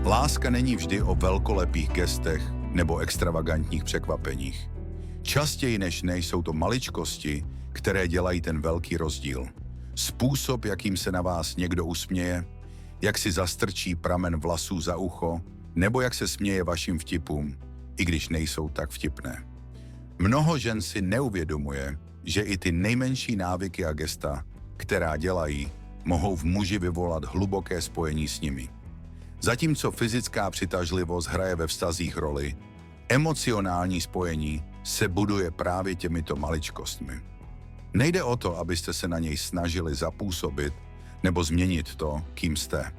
Láska není vždy o velkolepých gestech nebo extravagantních překvapeních. Častěji než ne jsou to maličkosti, které dělají ten velký rozdíl. Způsob, jakým se na vás někdo usměje, jak si zastrčí pramen vlasů za ucho, nebo jak se směje vašim vtipům, i když nejsou tak vtipné. Mnoho žen si neuvědomuje, že i ty nejmenší návyky a gesta, která dělají, mohou v muži vyvolat hluboké spojení s nimi. Zatímco fyzická přitažlivost hraje ve vztazích roli, emocionální spojení se buduje právě těmito maličkostmi. Nejde o to, abyste se na něj snažili zapůsobit nebo změnit to, kým jste.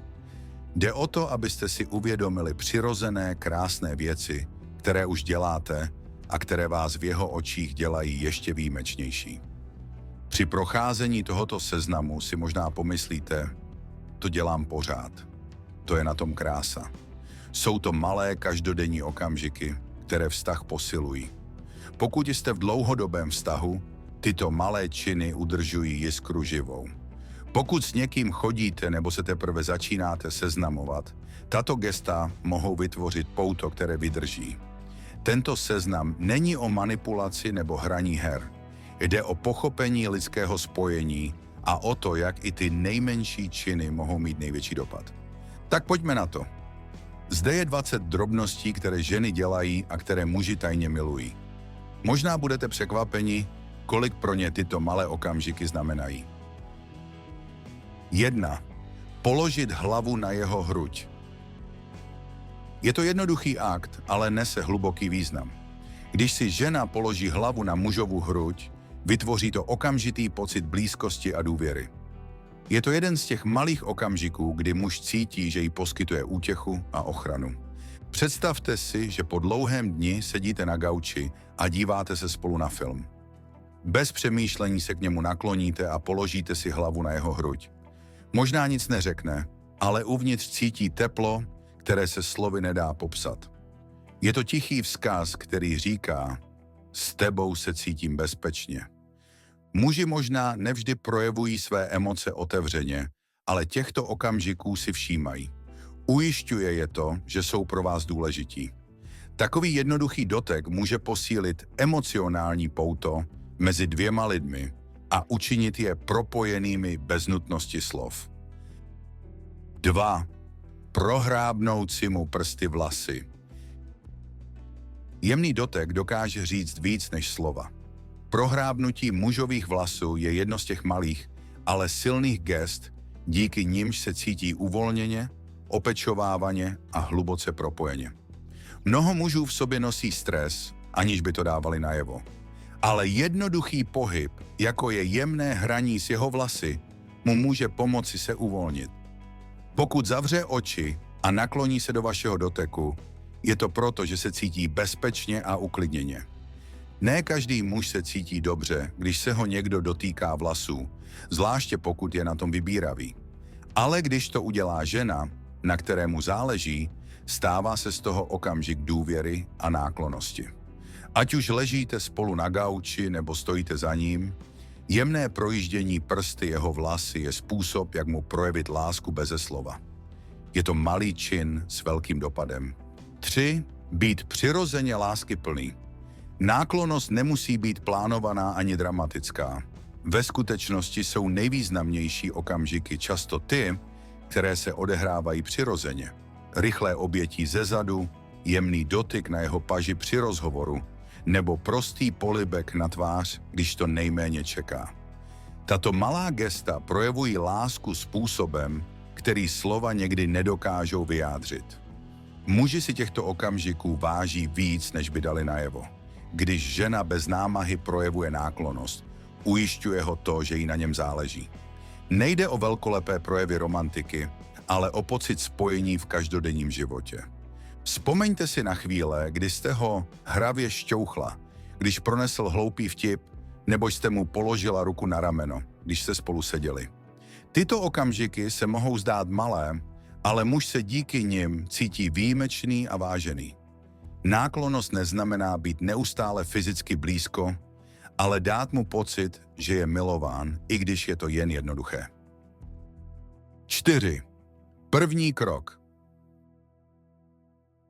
Jde o to, abyste si uvědomili přirozené, krásné věci, které už děláte a které vás v jeho očích dělají ještě výjimečnější. Při procházení tohoto seznamu si možná pomyslíte, to dělám pořád. To je na tom krása. Jsou to malé každodenní okamžiky, které vztah posilují. Pokud jste v dlouhodobém vztahu, tyto malé činy udržují jiskru živou. Pokud s někým chodíte nebo se teprve začínáte seznamovat, tato gesta mohou vytvořit pouto, které vydrží. Tento seznam není o manipulaci nebo hraní her. Jde o pochopení lidského spojení a o to, jak i ty nejmenší činy mohou mít největší dopad. Tak pojďme na to. Zde je 20 drobností, které ženy dělají a které muži tajně milují. Možná budete překvapeni, kolik pro ně tyto malé okamžiky znamenají. 1. Položit hlavu na jeho hruď. Je to jednoduchý akt, ale nese hluboký význam. Když si žena položí hlavu na mužovu hruď, vytvoří to okamžitý pocit blízkosti a důvěry. Je to jeden z těch malých okamžiků, kdy muž cítí, že jí poskytuje útěchu a ochranu. Představte si, že po dlouhém dni sedíte na gauči a díváte se spolu na film. Bez přemýšlení se k němu nakloníte a položíte si hlavu na jeho hruď. Možná nic neřekne, ale uvnitř cítí teplo, které se slovy nedá popsat. Je to tichý vzkaz, který říká, s tebou se cítím bezpečně. Muži možná nevždy projevují své emoce otevřeně, ale těchto okamžiků si všímají. Ujišťuje je to, že jsou pro vás důležití. Takový jednoduchý dotek může posílit emocionální pouto mezi dvěma lidmi a učinit je propojenými bez nutnosti slov. 2. Prohrábnout si mu prsty vlasy. Jemný dotek dokáže říct víc než slova. Prohrábnutí mužových vlasů je jedno z těch malých, ale silných gest, díky nimž se cítí uvolněně, opečovávaně a hluboce propojeně. Mnoho mužů v sobě nosí stres, aniž by to dávali najevo. Ale jednoduchý pohyb, jako je jemné hraní s jeho vlasy, mu může pomoci se uvolnit. Pokud zavře oči a nakloní se do vašeho doteku, je to proto, že se cítí bezpečně a uklidněně. Ne každý muž se cítí dobře, když se ho někdo dotýká vlasů, zvláště pokud je na tom vybíravý. Ale když to udělá žena, na které mu záleží, stává se z toho okamžik důvěry a náklonnosti. Ať už ležíte spolu na gauči nebo stojíte za ním, jemné projíždění prsty jeho vlasy je způsob, jak mu projevit lásku beze slova. Je to malý čin s velkým dopadem. 3. Být přirozeně láskyplný. Náklonnost nemusí být plánovaná ani dramatická. Ve skutečnosti jsou nejvýznamnější okamžiky často ty, které se odehrávají přirozeně. Rychlé objetí zezadu, jemný dotyk na jeho paži při rozhovoru, nebo prostý polibek na tvář, když to nejméně čeká. Tato malá gesta projevují lásku způsobem, který slova někdy nedokážou vyjádřit. Muži si těchto okamžiků váží víc, než by dali najevo. Když žena bez námahy projevuje náklonnost, ujišťuje ho to, že jí na něm záleží. Nejde o velkolepé projevy romantiky, ale o pocit spojení v každodenním životě. Vzpomeňte si na chvíle, kdy jste ho hravě šťouchla, když pronesl hloupý vtip, nebo jste mu položila ruku na rameno, když jste spolu seděli. Tyto okamžiky se mohou zdát malé, ale muž se díky nim cítí výjimečný a vážený. Náklonnost neznamená být neustále fyzicky blízko, ale dát mu pocit, že je milován, i když je to jen jednoduché. 4. První krok.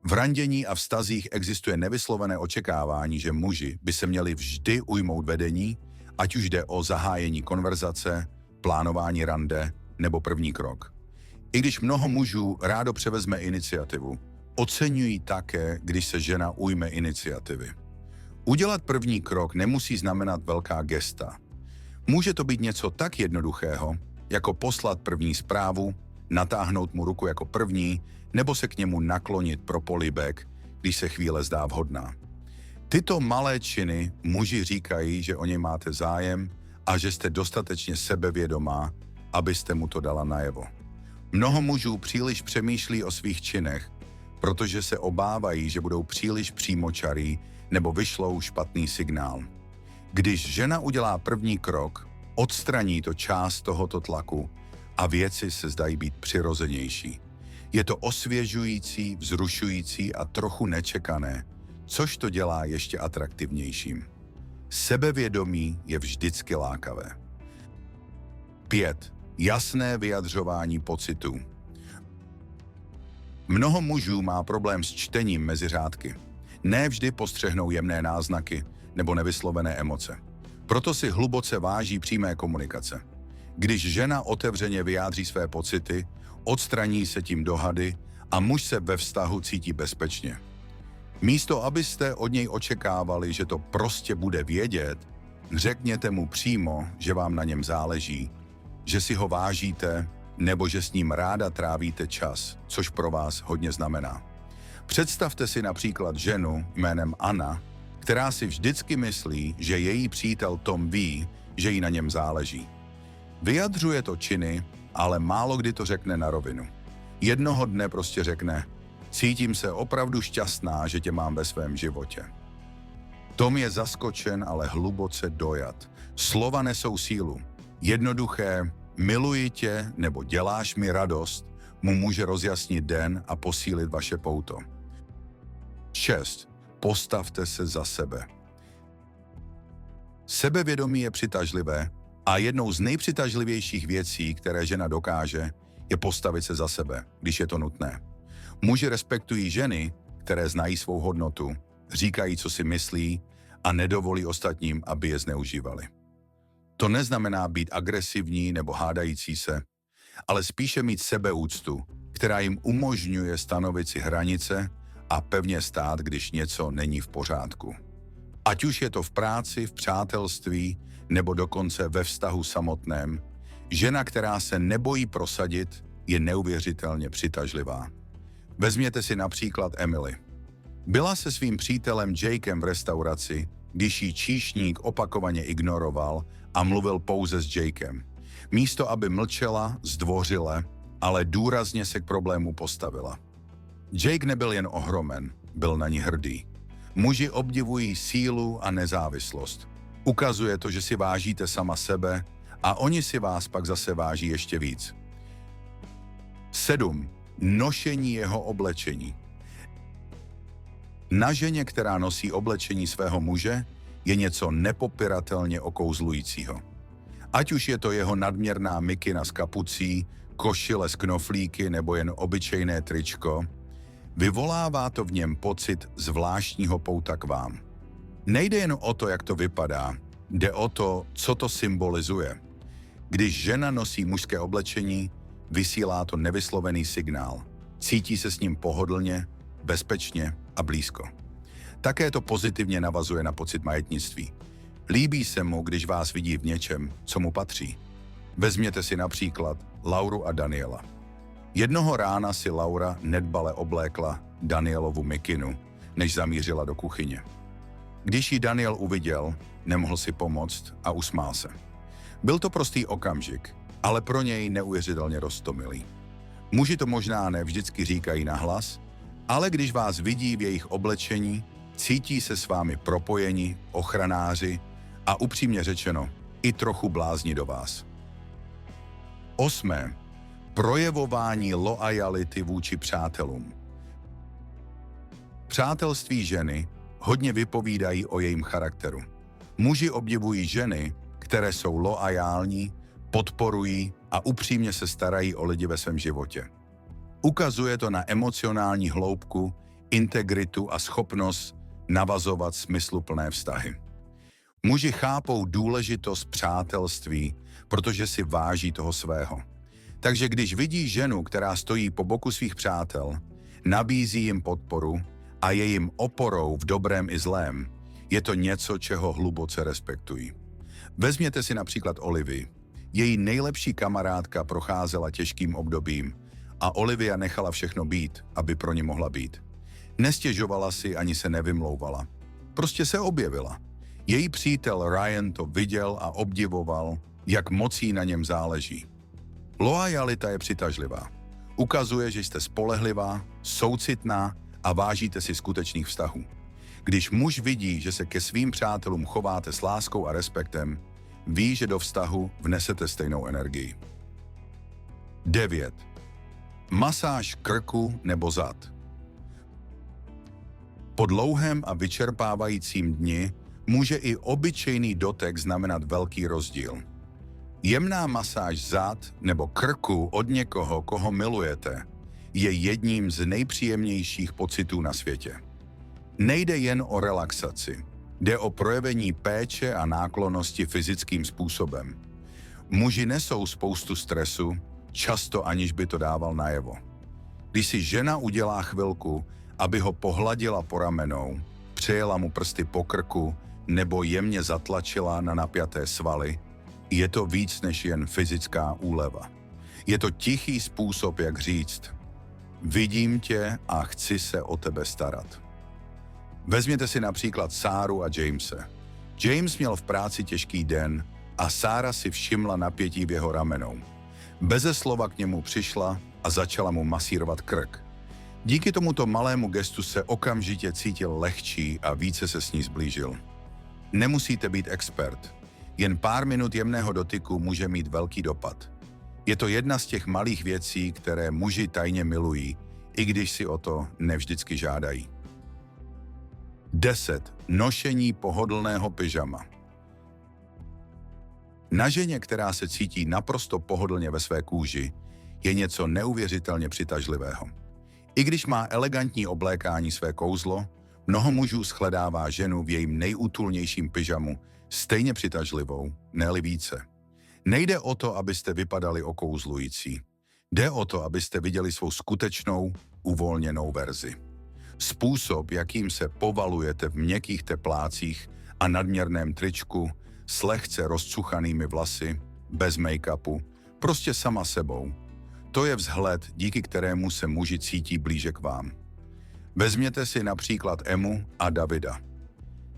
V randění a vztazích existuje nevyslovené očekávání, že muži by se měli vždy ujmout vedení, ať už jde o zahájení konverzace, plánování rande nebo první krok. I když mnoho mužů rádo převezme iniciativu, oceňují také, když se žena ujme iniciativy. Udělat první krok nemusí znamenat velká gesta. Může to být něco tak jednoduchého, jako poslat první zprávu, natáhnout mu ruku jako první, nebo se k němu naklonit pro polibek, když se chvíle zdá vhodná. Tyto malé činy muži říkají, že o něj máte zájem a že jste dostatečně sebevědomá, abyste mu to dala najevo. Mnoho mužů příliš přemýšlí o svých činech, protože se obávají, že budou příliš přímočarí nebo vyšlou špatný signál. Když žena udělá první krok, odstraní to část tohoto tlaku a věci se zdají být přirozenější. Je to osvěžující, vzrušující a trochu nečekané, což to dělá ještě atraktivnějším. Sebevědomí je vždycky lákavé. 5. Jasné vyjadřování pocitů. Mnoho mužů má problém s čtením mezi řádky. Ne vždy postřehnou jemné náznaky nebo nevyslovené emoce. Proto si hluboce váží přímé komunikace. Když žena otevřeně vyjádří své pocity, odstraní se tím dohady a muž se ve vztahu cítí bezpečně. Místo, abyste od něj očekávali, že to prostě bude vědět, řekněte mu přímo, že vám na něm záleží, že si ho vážíte nebo že s ním ráda trávíte čas, což pro vás hodně znamená. Představte si například ženu jménem Anna, která si vždycky myslí, že její přítel Tom ví, že jí na něm záleží. Vyjadřuje to činy, ale málo kdy to řekne na rovinu. Jednoho dne prostě řekne: cítím se opravdu šťastná, že tě mám ve svém životě. Tom je zaskočen, ale hluboce dojat. Slova nesou sílu. Jednoduché miluji tě nebo děláš mi radost mu může rozjasnit den a posílit vaše pouto. 6. Postavte se za sebe. Sebevědomí je přitažlivé a jednou z nejpřitažlivějších věcí, které žena dokáže, je postavit se za sebe, když je to nutné. Muži respektují ženy, které znají svou hodnotu, říkají, co si myslí a nedovolí ostatním, aby je zneužívali. To neznamená být agresivní nebo hádající se, ale spíše mít sebeúctu, která jim umožňuje stanovit si hranice a pevně stát, když něco není v pořádku. Ať už je to v práci, v přátelství nebo dokonce ve vztahu samotném, žena, která se nebojí prosadit, je neuvěřitelně přitažlivá. Vezměte si například Emily. Byla se svým přítelem Jakem v restauraci, když jí číšník opakovaně ignoroval a mluvil pouze s Jakem. Místo, aby mlčela, zdvořile, ale důrazně se k problému postavila. Jake nebyl jen ohromen, byl na ní hrdý. Muži obdivují sílu a nezávislost. Ukazuje to, že si vážíte sama sebe a oni si vás pak zase váží ještě víc. 7. Nošení jeho oblečení. Na ženě, která nosí oblečení svého muže, je něco nepopiratelně okouzlujícího. Ať už je to jeho nadměrná mikina s kapucí, košile s knoflíky nebo jen obyčejné tričko, vyvolává to v něm pocit zvláštního pouta k vám. Nejde jen o to, jak to vypadá, jde o to, co to symbolizuje. Když žena nosí mužské oblečení, vysílá to nevyslovený signál. Cítí se s ním pohodlně, bezpečně a blízko. Také to pozitivně navazuje na pocit majetnictví. Líbí se mu, když vás vidí v něčem, co mu patří. Vezměte si například Lauru a Daniela. Jednoho rána si Laura nedbale oblékla Danielovu mikinu, než zamířila do kuchyně. Když ji Daniel uviděl, nemohl si pomoct a usmál se. Byl to prostý okamžik, ale pro něj neuvěřitelně roztomilý. Muži to možná ne vždycky říkají nahlas, ale když vás vidí v jejich oblečení, cítí se s vámi propojeni, ochranáři a upřímně řečeno, i trochu blázni do vás. 8. Projevování loajality vůči přátelům. Přátelství ženy hodně vypovídají o jejím charakteru. Muži obdivují ženy, které jsou loajální, podporují a upřímně se starají o lidi ve svém životě. Ukazuje to na emocionální hloubku integritu a schopnost navazovat smysluplné vztahy. Muži chápou důležitost přátelství, protože si váží toho svého. Takže když vidí ženu, která stojí po boku svých přátel, nabízí jim podporu a je jim oporou v dobrém i zlém, je to něco, čeho hluboce respektují. Vezměte si například Olivii. Její nejlepší kamarádka procházela těžkým obdobím a Olivia nechala všechno být, aby pro ně mohla být. Nestěžovala si ani se nevymlouvala. Prostě se objevila. Její přítel Ryan to viděl a obdivoval, jak moc jí na něm záleží. Loajalita je přitažlivá. Ukazuje, že jste spolehlivá, soucitná a vážíte si skutečných vztahů. Když muž vidí, že se ke svým přátelům chováte s láskou a respektem, ví, že do vztahu vnesete stejnou energii. 9. Masáž krku nebo zad. Po dlouhém a vyčerpávajícím dni může i obyčejný dotek znamenat velký rozdíl. Jemná masáž zad nebo krku od někoho, koho milujete, je jedním z nejpříjemnějších pocitů na světě. Nejde jen o relaxaci, jde o projevení péče a náklonnosti fyzickým způsobem. Muži nesou spoustu stresu, často aniž by to dával najevo. Když si žena udělá chvilku, aby ho pohladila po ramenou, přejela mu prsty po krku nebo jemně zatlačila na napjaté svaly, je to víc než jen fyzická úleva. Je to tichý způsob, jak říct: vidím tě a chci se o tebe starat. Vezměte si například Sáru a Jamese. James měl v práci těžký den a Sára si všimla napětí v jeho ramenou. Beze slova k němu přišla a začala mu masírovat krk. Díky tomuto malému gestu se okamžitě cítil lehčí a více se s ní zblížil. Nemusíte být expert. Jen pár minut jemného dotyku může mít velký dopad. Je to jedna z těch malých věcí, které muži tajně milují, i když si o to nevždycky žádají. 10. Nošení pohodlného pyžama. Na ženě, která se cítí naprosto pohodlně ve své kůži, je něco neuvěřitelně přitažlivého. I když má elegantní oblékání své kouzlo, mnoho mužů shledává ženu v jejím nejútulnějším pyžamu stejně přitažlivou, ne-li více. Nejde o to, abyste vypadali okouzlující. Jde o to, abyste viděli svou skutečnou, uvolněnou verzi. Způsob, jakým se povalujete v měkkých teplácích a nadměrném tričku, s lehce rozcuchanými vlasy, bez make-upu, prostě sama sebou. To je vzhled, díky kterému se muži cítí blíže k vám. Vezměte si například Emu a Davida.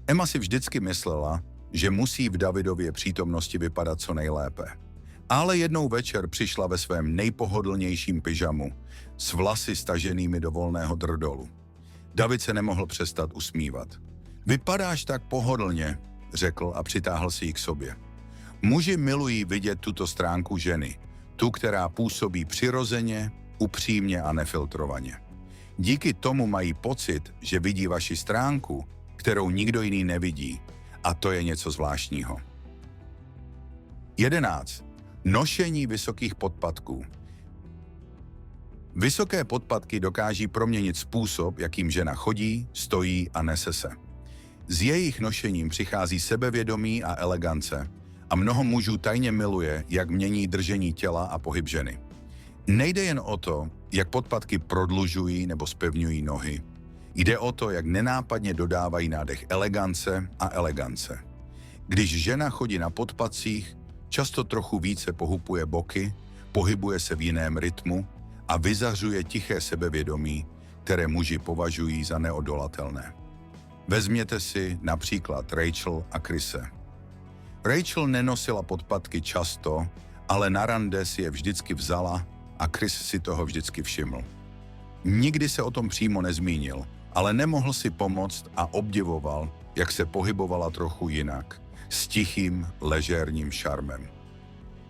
Emma si vždycky myslela, že musí v Davidově přítomnosti vypadat co nejlépe. Ale jednou večer přišla ve svém nejpohodlnějším pyžamu, s vlasy staženými do volného drdolu. David se nemohl přestat usmívat. Vypadáš tak pohodlně, řekl a přitáhl si ji k sobě. Muži milují vidět tuto stránku ženy, tu, která působí přirozeně, upřímně a nefiltrovaně. Díky tomu mají pocit, že vidí vaši stránku, kterou nikdo jiný nevidí, a to je něco zvláštního. 11. Nošení vysokých podpatků. Vysoké podpatky dokáží proměnit způsob, jakým žena chodí, stojí a nese se. S jejich nošením přichází sebevědomí a elegance a mnoho mužů tajně miluje, jak mění držení těla a pohyb ženy. Nejde jen o to, jak podpatky prodlužují nebo zpevňují nohy. Jde o to, jak nenápadně dodávají nádech elegance a elegance. Když žena chodí na podpatcích, často trochu více pohupuje boky, pohybuje se v jiném rytmu a vyzařuje tiché sebevědomí, které muži považují za neodolatelné. Vezměte si například Rachel a Chrise. Rachel nenosila podpatky často, ale na rande si je vždycky vzala a Chris si toho vždycky všiml. Nikdy se o tom přímo nezmínil, ale nemohl si pomoct a obdivoval, jak se pohybovala trochu jinak, s tichým, ležérním šarmem.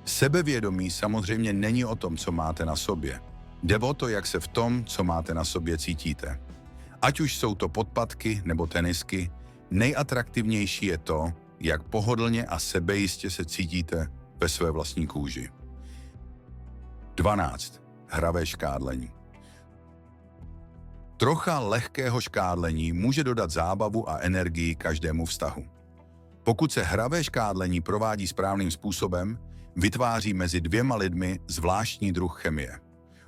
Sebevědomí samozřejmě není o tom, co máte na sobě. Jde o to, jak se v tom, co máte na sobě, cítíte. Ať už jsou to podpatky nebo tenisky, nejatraktivnější je to, jak pohodlně a sebejistě se cítíte ve své vlastní kůži. 12. Hravé škádlení. Trocha lehkého škádlení může dodat zábavu a energii každému vztahu. Pokud se hravé škádlení provádí správným způsobem, vytváří mezi dvěma lidmi zvláštní druh chemie.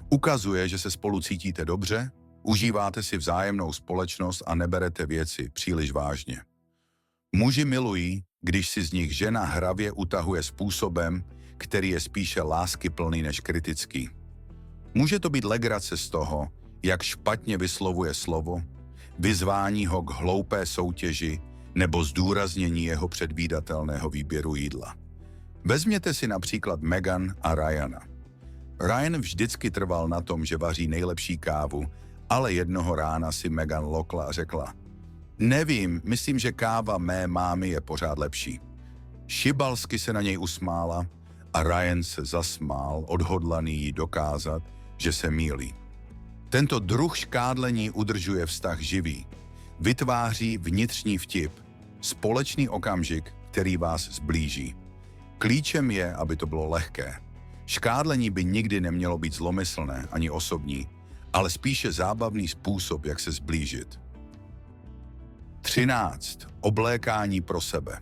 Ukazuje, že se spolu cítíte dobře, užíváte si vzájemnou společnost a neberete věci příliš vážně. Muži milují, když si z nich žena hravě utahuje způsobem, který je spíše láskyplný než kritický. Může to být legrace z toho, jak špatně vyslovuje slovo, vyzvání ho k hloupé soutěži nebo zdůraznění jeho předvídatelného výběru jídla. Vezměte si například Meghan a Ryana. Ryan vždycky trval na tom, že vaří nejlepší kávu, ale jednoho rána si Meghan lokla a řekla: "Nevím, myslím, že káva mé mámy je pořád lepší." Šibalsky se na něj usmála a Ryan se zasmál, odhodlaný jí dokázat, že se mýlí. Tento druh škádlení udržuje vztah živý. Vytváří vnitřní vtip, společný okamžik, který vás zblíží. Klíčem je, aby to bylo lehké. Škádlení by nikdy nemělo být zlomyslné ani osobní, ale spíše zábavný způsob, jak se zblížit. 13. Oblékání pro sebe.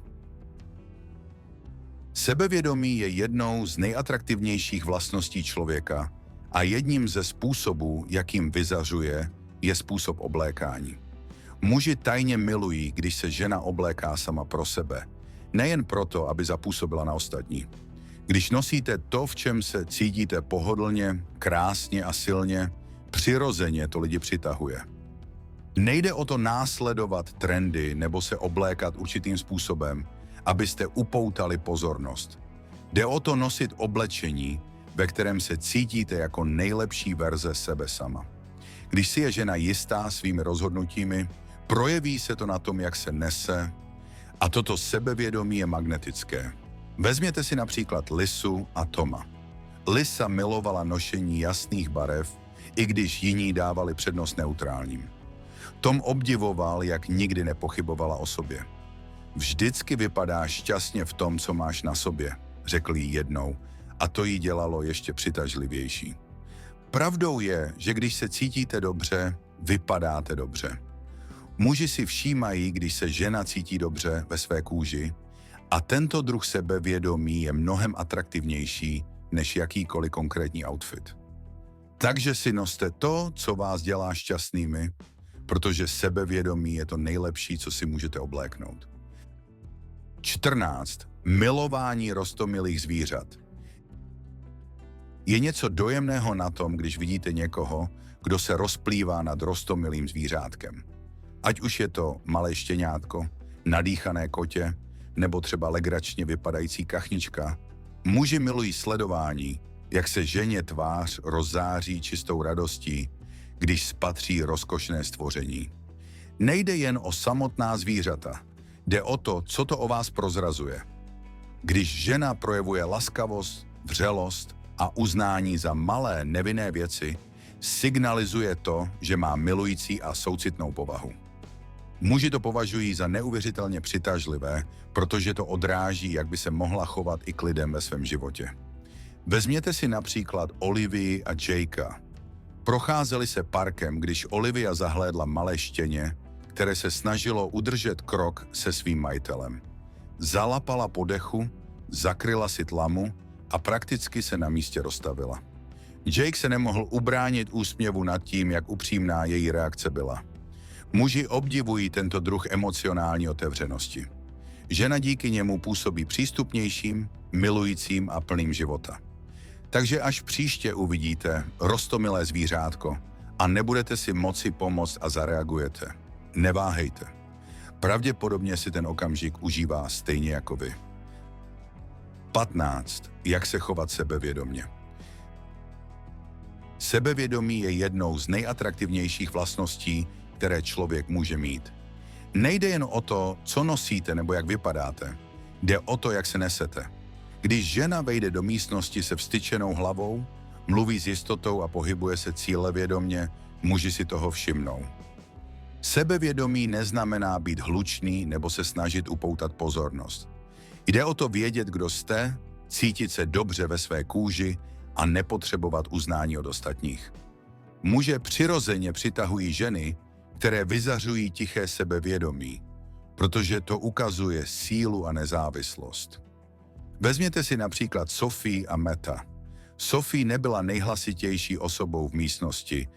Sebevědomí je jednou z nejatraktivnějších vlastností člověka a jedním ze způsobů, jakým vyzařuje, je způsob oblékání. Muži tajně milují, když se žena obléká sama pro sebe, nejen proto, aby zapůsobila na ostatní. Když nosíte to, v čem se cítíte pohodlně, krásně a silně, přirozeně to lidi přitahuje. Nejde o to následovat trendy nebo se oblékat určitým způsobem, abyste upoutali pozornost. Jde o to nosit oblečení, ve kterém se cítíte jako nejlepší verze sebe sama. Když si je žena jistá svými rozhodnutími, projeví se to na tom, jak se nese, a toto sebevědomí je magnetické. Vezměte si například Lisu a Toma. Lisa milovala nošení jasných barev, i když jiní dávali přednost neutrálním. Tom obdivoval, jak nikdy nepochybovala o sobě. "Vždycky vypadáš šťastně v tom, co máš na sobě," řekl jí jednou, a to jí dělalo ještě přitažlivější. Pravdou je, že když se cítíte dobře, vypadáte dobře. Muži si všímají, když se žena cítí dobře ve své kůži, a tento druh sebevědomí je mnohem atraktivnější než jakýkoliv konkrétní outfit. Takže si noste to, co vás dělá šťastnými, protože sebevědomí je to nejlepší, co si můžete obléknout. 14. Milování roztomilých zvířat. Je něco dojemného na tom, když vidíte někoho, kdo se rozplývá nad roztomilým zvířátkem. Ať už je to malé štěňátko, nadýchané kotě, nebo třeba legračně vypadající kachnička. Muži milují sledování, jak se ženě tvář rozzáří čistou radostí, když spatří rozkošné stvoření. Nejde jen o samotná zvířata, jde o to, co to o vás prozrazuje. Když žena projevuje laskavost, vřelost a uznání za malé nevinné věci, signalizuje to, že má milující a soucitnou povahu. Muži to považují za neuvěřitelně přitažlivé, protože to odráží, jak by se mohla chovat i k lidem ve svém životě. Vezměte si například Olivii a Jakea. Procházeli se parkem, když Olivia zahlédla malé štěně, které se snažilo udržet krok se svým majitelem. Zalapala po dechu, zakryla si tlamu a prakticky se na místě rozstavila. Jake se nemohl ubránit úsměvu nad tím, jak upřímná její reakce byla. Muži obdivují tento druh emocionální otevřenosti. Žena díky němu působí přístupnějším, milujícím a plným života. Takže až příště uvidíte roztomilé zvířátko a nebudete si moci pomoct a zareagujete, neváhejte. Pravděpodobně si ten okamžik užívá stejně jako vy. 15. Jak se chovat sebevědomě. Sebevědomí je jednou z nejatraktivnějších vlastností, které člověk může mít. Nejde jen o to, co nosíte nebo jak vypadáte. Jde o to, jak se nesete. Když žena vejde do místnosti se vztyčenou hlavou, mluví s jistotou a pohybuje se cílevědomně, muži si toho všimnou. Sebevědomí neznamená být hlučný nebo se snažit upoutat pozornost. Jde o to vědět, kdo jste, cítit se dobře ve své kůži a nepotřebovat uznání od ostatních. Muže přirozeně přitahují ženy, které vyzařují tiché sebevědomí, protože to ukazuje sílu a nezávislost. Vezměte si například Sophie a Metta. Sophie nebyla nejhlasitější osobou v místnosti,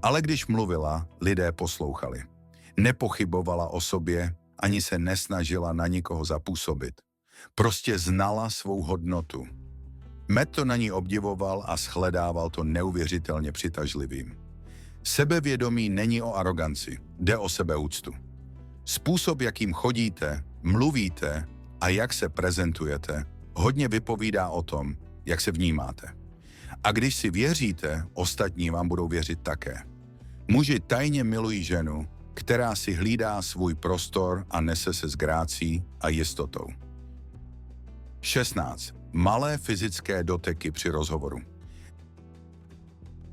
ale když mluvila, lidé poslouchali. Nepochybovala o sobě, ani se nesnažila na nikoho zapůsobit. Prostě znala svou hodnotu. Matt to na ní obdivoval a shledával to neuvěřitelně přitažlivým. Sebevědomí není o aroganci, jde o sebeúctu. Způsob, jakým chodíte, mluvíte a jak se prezentujete, hodně vypovídá o tom, jak se vnímáte. A když si věříte, ostatní vám budou věřit také. Muži tajně milují ženu, která si hlídá svůj prostor a nese se s grácí a jistotou. 16. Malé fyzické doteky při rozhovoru.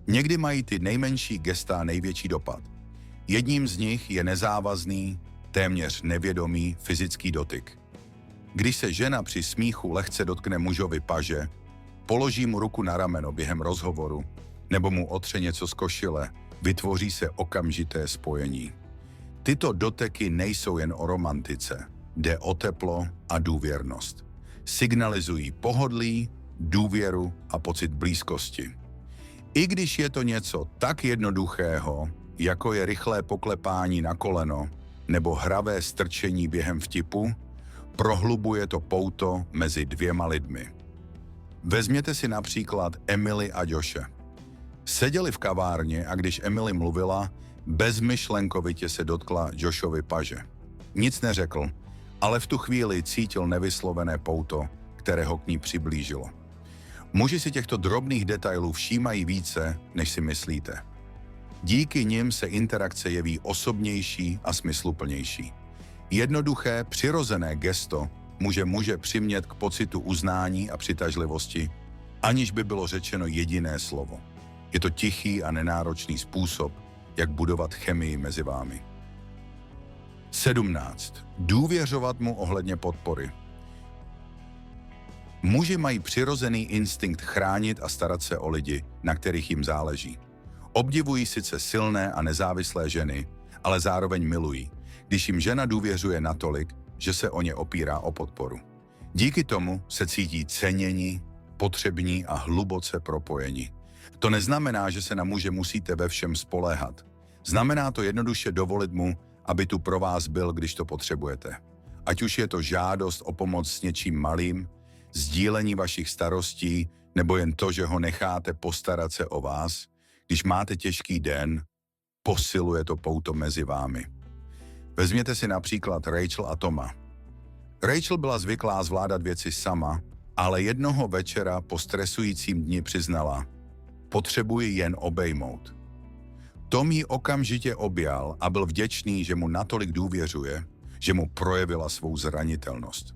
Někdy mají ty nejmenší gesta největší dopad. Jedním z nich je nezávazný, téměř nevědomý fyzický dotyk. Když se žena při smíchu lehce dotkne mužovi paže, položí mu ruku na rameno během rozhovoru nebo mu otře něco z košile, vytvoří se okamžité spojení. Tyto doteky nejsou jen o romantice, jde o teplo a důvěrnost. Signalizují pohodlí, důvěru a pocit blízkosti. I když je to něco tak jednoduchého, jako je rychlé poklepání na koleno nebo hravé strčení během vtipu, prohlubuje to pouto mezi dvěma lidmi. Vezměte si například Emily a Joshe. Seděli v kavárně a když Emily mluvila, bezmyšlenkovitě se dotkla Joshovi paže. Nic neřekl, ale v tu chvíli cítil nevyslovené pouto, které ho k ní přiblížilo. Muži si těchto drobných detailů všímají více, než si myslíte. Díky nim se interakce jeví osobnější a smysluplnější. Jednoduché, přirozené gesto může muže přimět k pocitu uznání a přitažlivosti, aniž by bylo řečeno jediné slovo. Je to tichý a nenáročný způsob, jak budovat chemii mezi vámi. 17. Důvěřovat mu ohledně podpory. Muži mají přirozený instinkt chránit a starat se o lidi, na kterých jim záleží. Obdivují sice silné a nezávislé ženy, ale zároveň milují, když jim žena důvěřuje natolik, že se o ně opírá o podporu. Díky tomu se cítí ceněni, potřební a hluboce propojeni. To neznamená, že se na muže musíte ve všem spoléhat. Znamená to jednoduše dovolit mu, aby tu pro vás byl, když to potřebujete. Ať už je to žádost o pomoc s něčím malým, sdílení vašich starostí, nebo jen to, že ho necháte postarat se o vás, když máte těžký den, posiluje to pouto mezi vámi. Vezměte si například Rachel a Toma. Rachel byla zvyklá zvládat věci sama, ale jednoho večera po stresujícím dni přiznala, potřebuji jen obejmout. Tom ji okamžitě objal a byl vděčný, že mu natolik důvěřuje, že mu projevila svou zranitelnost.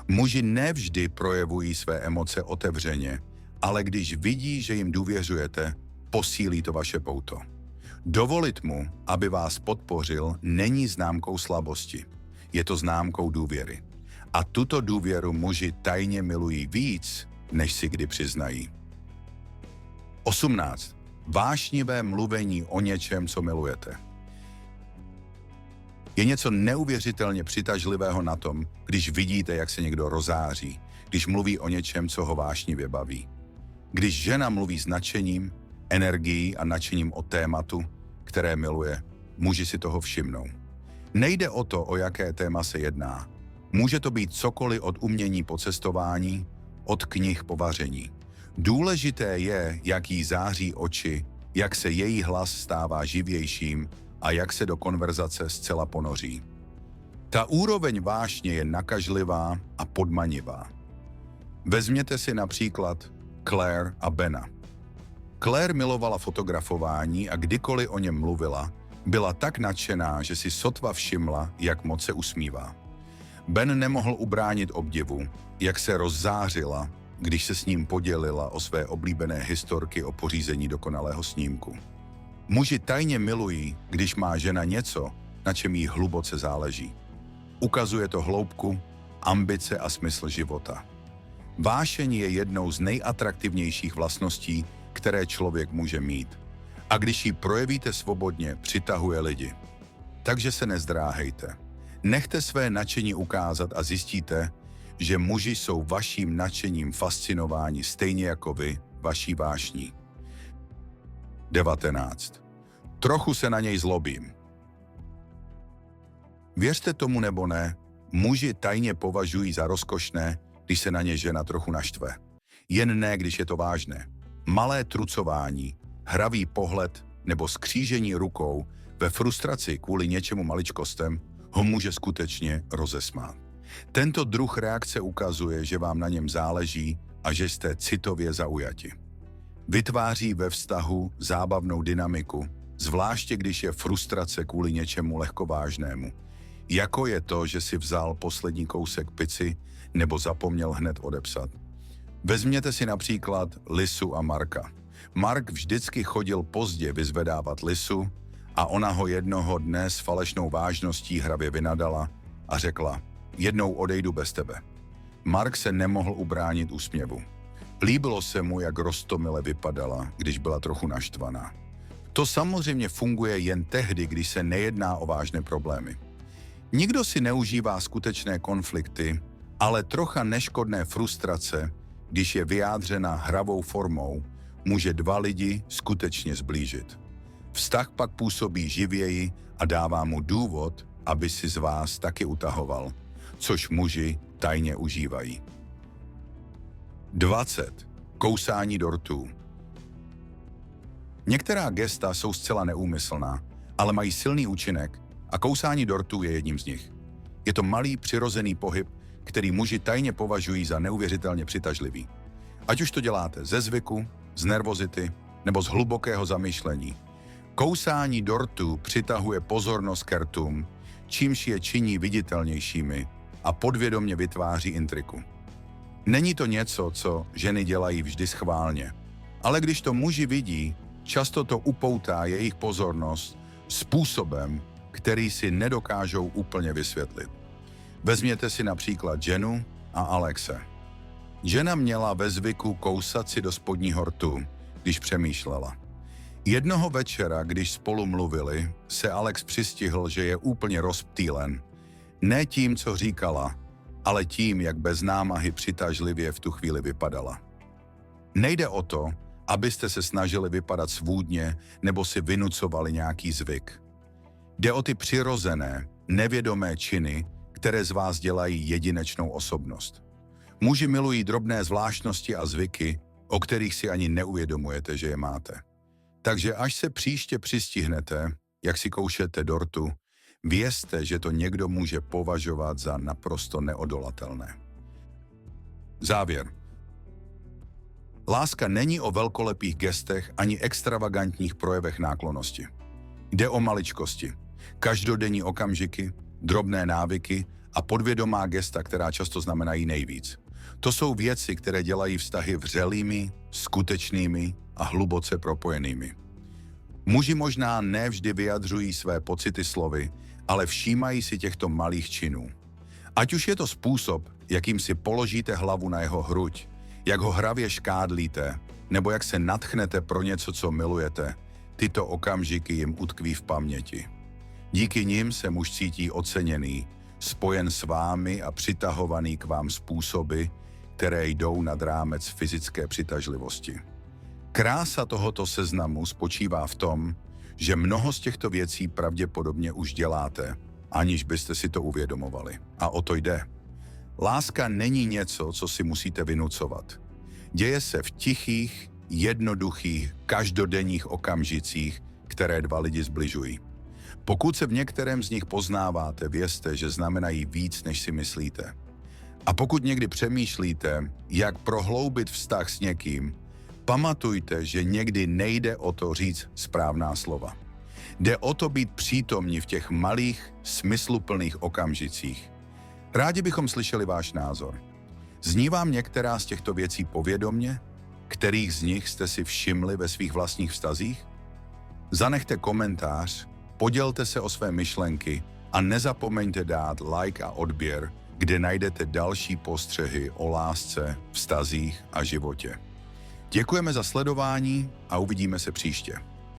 Muži nevždy projevují své emoce otevřeně, ale když vidí, že jim důvěřujete, posílí to vaše pouto. Dovolit mu, aby vás podpořil, není známkou slabosti. Je to známkou důvěry. A tuto důvěru muži tajně milují víc, než si kdy přiznají. 18. Vášnivé mluvení o něčem, co milujete. Je něco neuvěřitelně přitažlivého na tom, když vidíte, jak se někdo rozáří, když mluví o něčem, co ho vášnivě baví. Když žena mluví s nadšením, energií a nadšením o tématu, které miluje, muži si toho všimnou. Nejde o to, o jaké téma se jedná. Může to být cokoliv od umění po cestování, od knih po vaření. Důležité je, jak jí září oči, jak se její hlas stává živějším a jak se do konverzace zcela ponoří. Ta úroveň vášně je nakažlivá a podmanivá. Vezměte si například Claire a Bena. Claire milovala fotografování a kdykoliv o něm mluvila, byla tak nadšená, že si sotva všimla, jak moc se usmívá. Ben nemohl ubránit obdivu, jak se rozzářila, když se s ním podělila o své oblíbené historky o pořízení dokonalého snímku. Muži tajně milují, když má žena něco, na čem jí hluboce záleží. Ukazuje to hloubku, ambice a smysl života. Vášeň je jednou z nejatraktivnějších vlastností, které člověk může mít. A když ji projevíte svobodně, přitahuje lidi. Takže se nezdráhejte. Nechte své nadšení ukázat a zjistíte, že muži jsou vaším nadšením fascinováni stejně jako vy, vaší vášní. 19. Trochu se na něj zlobím. Věřte tomu nebo ne, muži tajně považují za rozkošné, když se na ně žena trochu naštve. Jen ne, když je to vážné. Malé trucování, hravý pohled nebo skřížení rukou ve frustraci kvůli něčemu maličkostem ho může skutečně rozesmát. Tento druh reakce ukazuje, že vám na něm záleží a že jste citově zaujati. Vytváří ve vztahu zábavnou dynamiku, zvláště když je frustrace kvůli něčemu lehkovážnému. Jako je to, že si vzal poslední kousek pici nebo zapomněl hned odepsat. Vezměte si například Lisu a Marka. Mark vždycky chodil pozdě vyzvedávat Lisu a ona ho jednoho dne s falešnou vážností hravě vynadala a řekla: jednou odejdu bez tebe. Mark se nemohl ubránit úsměvu. Líbilo se mu, jak roztomile vypadala, když byla trochu naštvaná. To samozřejmě funguje jen tehdy, když se nejedná o vážné problémy. Nikdo si neužívá skutečné konflikty, ale trocha neškodné frustrace, když je vyjádřena hravou formou, může dva lidi skutečně zblížit. Vztah pak působí živěji a dává mu důvod, aby si z vás taky utahoval, což muži tajně užívají. 20. Kousání dortů. Některá gesta jsou zcela neúmyslná, ale mají silný účinek a kousání dortů je jedním z nich. Je to malý přirozený pohyb, který muži tajně považují za neuvěřitelně přitažlivý. Ať už to děláte ze zvyku, z nervozity nebo z hlubokého zamyšlení. Kousání dortů přitahuje pozornost k rtům, čímž je činí viditelnějšími a podvědomě vytváří intriku. Není to něco, co ženy dělají vždy schválně, ale když to muži vidí, často to upoutá jejich pozornost způsobem, který si nedokážou úplně vysvětlit. Vezměte si například Jenu a Alexe. Žena měla ve zvyku kousat si do spodního rtu, když přemýšlela. Jednoho večera, když spolu mluvili, se Alex přistihl, že je úplně rozptýlen. Ne tím, co říkala, ale tím, jak bez námahy přitažlivě v tu chvíli vypadala. Nejde o to, abyste se snažili vypadat svůdně nebo si vynucovali nějaký zvyk. Jde o ty přirozené, nevědomé činy, které z vás dělají jedinečnou osobnost. Muži milují drobné zvláštnosti a zvyky, o kterých si ani neuvědomujete, že je máte. Takže až se příště přistihnete, jak si koušete dortu, vězte, že to někdo může považovat za naprosto neodolatelné. Závěr. Láska není o velkolepých gestech ani extravagantních projevech náklonnosti. Jde o maličkosti, každodenní okamžiky, drobné návyky a podvědomá gesta, která často znamenají nejvíc. To jsou věci, které dělají vztahy vřelými, skutečnými a hluboce propojenými. Muži možná nevždy vyjadřují své pocity slovy, ale všímají si těchto malých činů. Ať už je to způsob, jakým si položíte hlavu na jeho hruď, jak ho hravě škádlíte, nebo jak se nadchnete pro něco, co milujete, tyto okamžiky jim utkví v paměti. Díky nim se muž cítí oceněný, spojen s vámi a přitahovaný k vám způsoby, které jdou nad rámec fyzické přitažlivosti. Krása tohoto seznamu spočívá v tom, že mnoho z těchto věcí pravděpodobně už děláte, aniž byste si to uvědomovali. A o to jde. Láska není něco, co si musíte vynucovat. Děje se v tichých, jednoduchých, každodenních okamžicích, které dva lidi zbližují. Pokud se v některém z nich poznáváte, vězte, že znamenají víc, než si myslíte. A pokud někdy přemýšlíte, jak prohloubit vztah s někým, pamatujte, že někdy nejde o to říct správná slova. Jde o to být přítomní v těch malých, smysluplných okamžicích. Rádi bychom slyšeli váš názor. Zní vám některá z těchto věcí povědomě? Kterých z nich jste si všimli ve svých vlastních vztazích? Zanechte komentář, podělte se o své myšlenky a nezapomeňte dát like a odběr, kde najdete další postřehy o lásce, vztazích a životě. Děkujeme za sledování a uvidíme se příště.